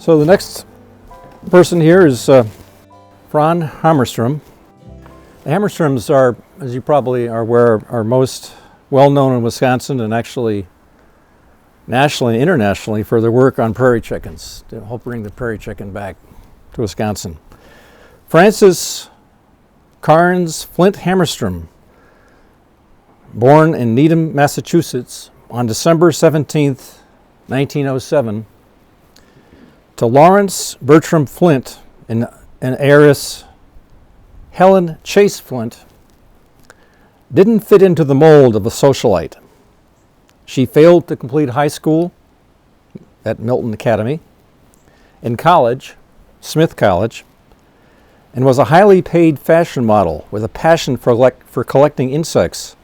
So the next person here is Fran Hamerstroms. The Hamerstroms are, as you probably are aware, are most well known in Wisconsin and actually nationally and internationally for their work on prairie chickens to help bring the prairie chicken back to Wisconsin. Francis Carnes Flint Hamerstrom, born in Needham, Massachusetts on December 17th, 1907, to Lawrence Bertram Flint and heiress Helen Chase Flint, didn't fit into the mold of a socialite. She failed to complete high school at Milton Academy, in college, Smith College, and was a highly paid fashion model with a passion for collecting insects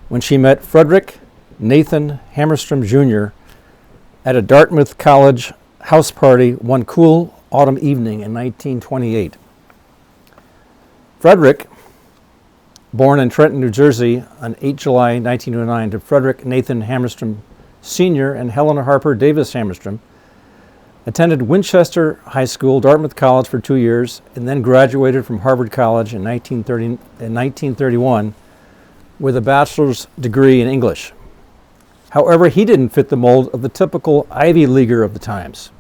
when she met Frederick Nathan Hamerstrom Jr. at a Dartmouth College house party one cool autumn evening in 1928. Frederick, born in Trenton, New Jersey on 8 July 1909 to Frederick Nathan Hamerstrom Sr. and Helena Harper Davis Hamerstrom, attended Winchester High School, Dartmouth College for 2 years, and then graduated from Harvard College in 1931 with a bachelor's degree in English. However, he didn't fit the mold of the typical Ivy Leaguer of the times.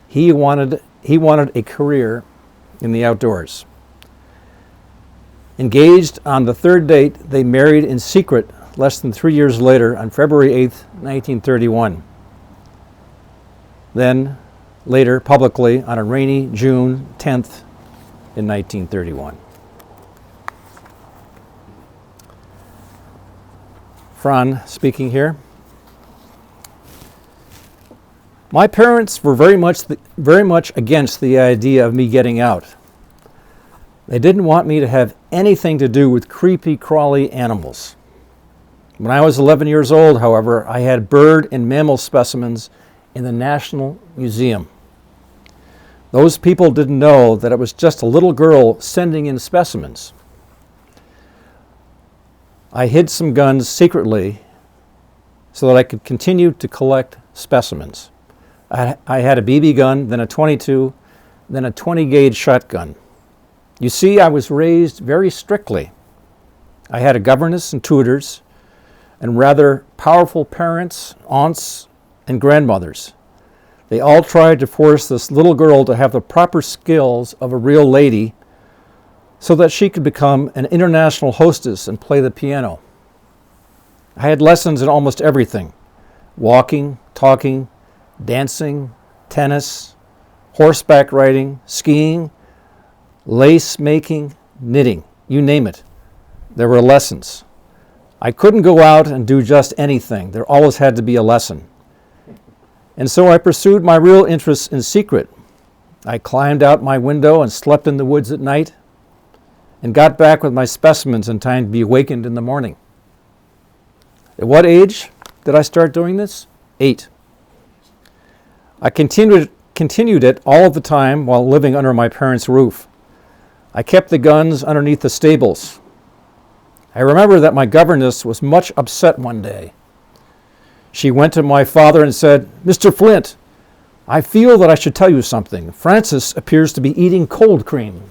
He wanted a career in the outdoors. Engaged on the third date, they married in secret less than 3 years later on February 8, 1931. Then, later, publicly on a rainy June 10th in 1931. Fran speaking here. My parents were very much against the idea of me getting out. They didn't want me to have anything to do with creepy, crawly animals. When I was 11 years old, however, I had bird and mammal specimens in the National Museum. Those people didn't know that it was just a little girl sending in specimens. I hid some guns secretly so that I could continue to collect specimens. I had a BB gun, then a .22, then a 20-gauge shotgun. You see, I was raised very strictly. I had a governess and tutors and rather powerful parents, aunts, and grandmothers. They all tried to force this little girl to have the proper skills of a real lady so that she could become an international hostess and play the piano. I had lessons in almost everything: walking, talking, dancing, tennis, horseback riding, skiing, lace making, knitting, you name it. There were lessons. I couldn't go out and do just anything. There always had to be a lesson. And so I pursued my real interests in secret. I climbed out my window and slept in the woods at night and got back with my specimens in time to be awakened in the morning. At what age did I start doing this? 8. I continued it all of the time while living under my parents' roof. I kept the guns underneath the stables. I remember that my governess was much upset one day. She went to my father and said, "Mr. Flint, I feel that I should tell you something. Francis appears to be eating cold cream."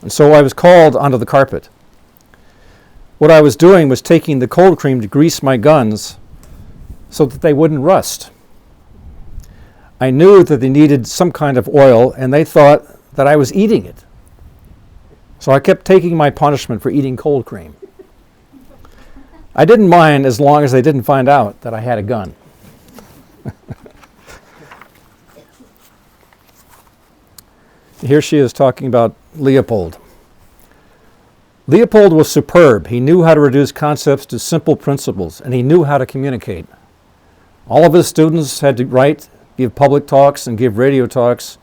And so I was called onto the carpet. What I was doing was taking the cold cream to grease my guns so that they wouldn't rust. I knew that they needed some kind of oil, and they thought that I was eating it. So I kept taking my punishment for eating cold cream. I didn't mind as long as they didn't find out that I had a gun. Here she is talking about Leopold. Leopold was superb. He knew how to reduce concepts to simple principles, and he knew how to communicate. All of his students had to write, give public talks, and give radio talks.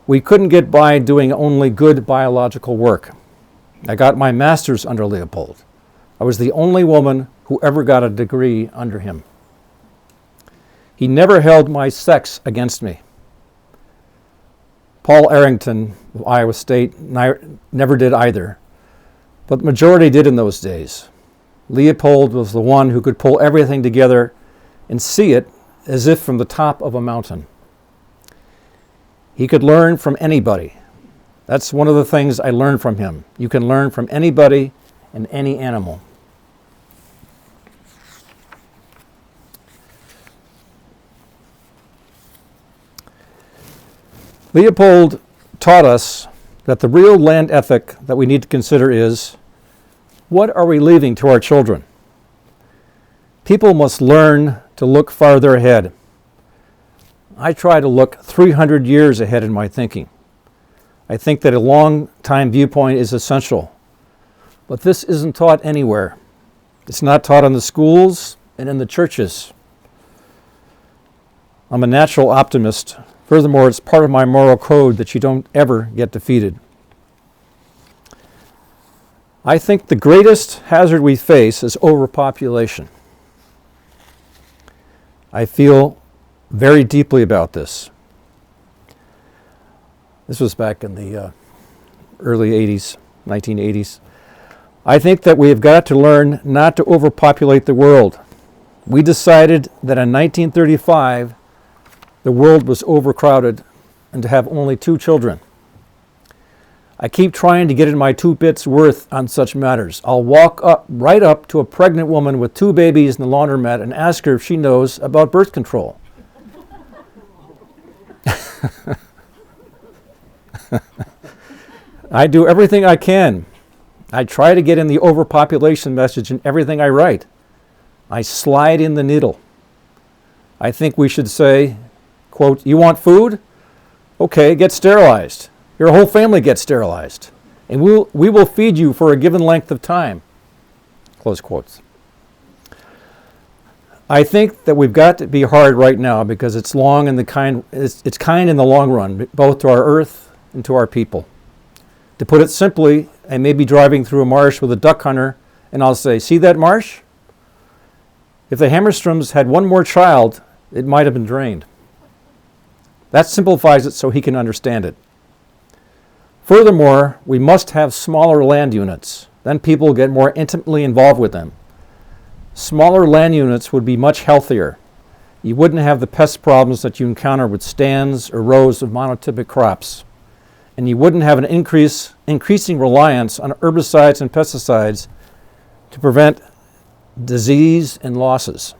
We couldn't get by doing only good biological work. I got my master's under Leopold. I was the only woman who ever got a degree under him. He never held my sex against me. Paul Arrington of Iowa State never did either, but the majority did in those days. Leopold was the one who could pull everything together and see it as if from the top of a mountain. He could learn from anybody. That's one of the things I learned from him. You can learn from anybody and any animal. Leopold taught us that the real land ethic that we need to consider is, what are we leaving to our children? People must learn to look farther ahead. I try to look 300 years ahead in my thinking. I think that a long-time viewpoint is essential, but this isn't taught anywhere. It's not taught in the schools and in the churches. I'm a natural optimist. Furthermore, it's part of my moral code that you don't ever get defeated. I think the greatest hazard we face is overpopulation. I feel very deeply about this. This was back in the early 80s, 1980s. I think that we have got to learn not to overpopulate the world. We decided that in 1935, the world was overcrowded and to have only 2 children. I keep trying to get in my 2 bits worth on such matters. I'll walk right up to a pregnant woman with 2 babies in the laundromat and ask her if she knows about birth control. I do everything I can. I try to get in the overpopulation message in everything I write. I slide in the needle. I think we should say, quote, you want food? Okay, get sterilized. Your whole family gets sterilized. And we will feed you for a given length of time. Close quotes. I think that we've got to be hard right now because it's kind in the long run, both to our earth and to our people. To put it simply, I may be driving through a marsh with a duck hunter and I'll say, see that marsh? If the Hamerstroms had one more child, it might have been drained. That simplifies it so he can understand it. Furthermore, we must have smaller land units. Then people get more intimately involved with them. Smaller land units would be much healthier. You wouldn't have the pest problems that you encounter with stands or rows of monotypic crops. And you wouldn't have an increasing reliance on herbicides and pesticides to prevent disease and losses.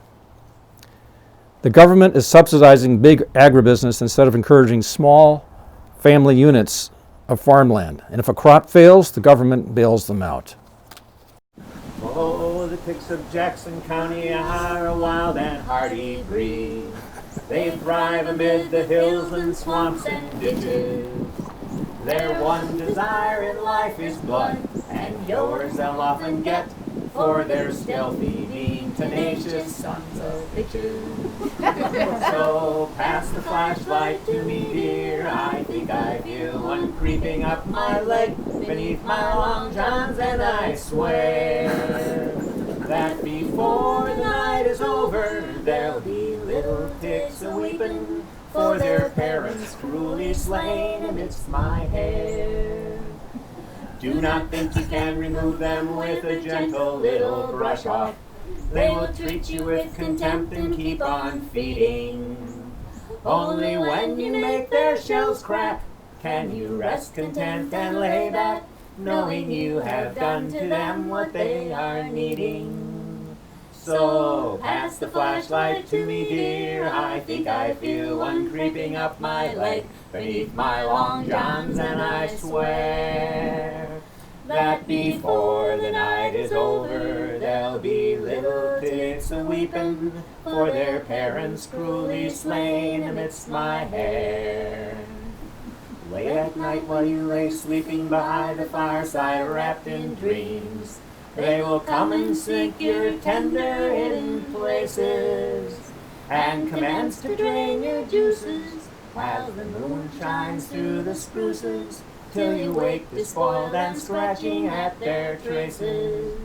The government is subsidizing big agribusiness instead of encouraging small family units of farmland. And if a crop fails, the government bails them out. Oh, the ticks of Jackson County are a wild and hardy breed. They thrive amid the hills and swamps and ditches. Their one desire in life is blood, and yours they'll often get, for they're stealthy, mean, tenacious sons of bitches. So pass the flashlight to me, dear. I think I feel one creeping up my leg beneath my long johns, and I swear that before the night is over, there'll be little ticks a-weeping, for their parents cruelly slain amidst my hair. Do not think you can remove them with a gentle little brush off. They will treat you with contempt and keep on feeding. Only when you make their shells crack can you rest content and lay back, knowing you have done to them what they are needing. So pass the flashlight to me, dear. I think I feel one creeping up my leg beneath my long johns, and I swear that before the night is over, there'll be little ticks a-weeping, for their parents cruelly slain amidst my hair. Late at night while you lay sleeping by the fireside wrapped in dreams, they will come and seek your tender hidden places, and commence to drain your juices, while the moon shines through the spruces, till you wake despoiled and scratching at their traces.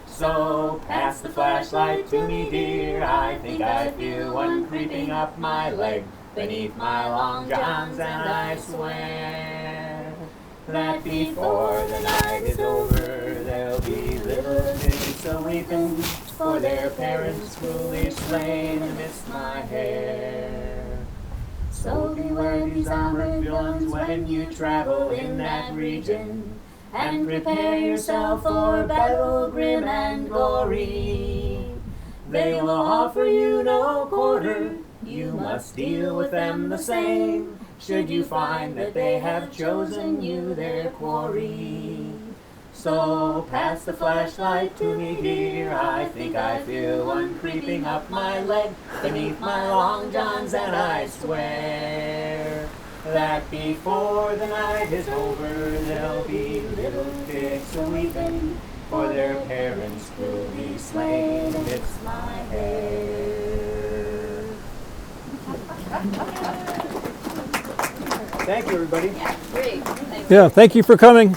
So pass the flashlight to me, dear. I think I feel one creeping up my leg beneath my long johns, and I swear that before the night is over, there'll be little ticks a-weeping, for their parents cruelly slain amidst my hair. So beware these armored villains when you travel in that region, and prepare yourself for battle grim and gory. They will offer you no quarter, you must deal with them the same, should you find that they have chosen you their quarry. So pass the flashlight to me, dear, I think I feel one creeping up my leg, beneath my long johns, and I swear that before the night is over, there'll be little pigs weeping, for their parents cruelly slain amidst my hair. Thank you, everybody. Yeah, great. Thanks. Yeah, thank you for coming.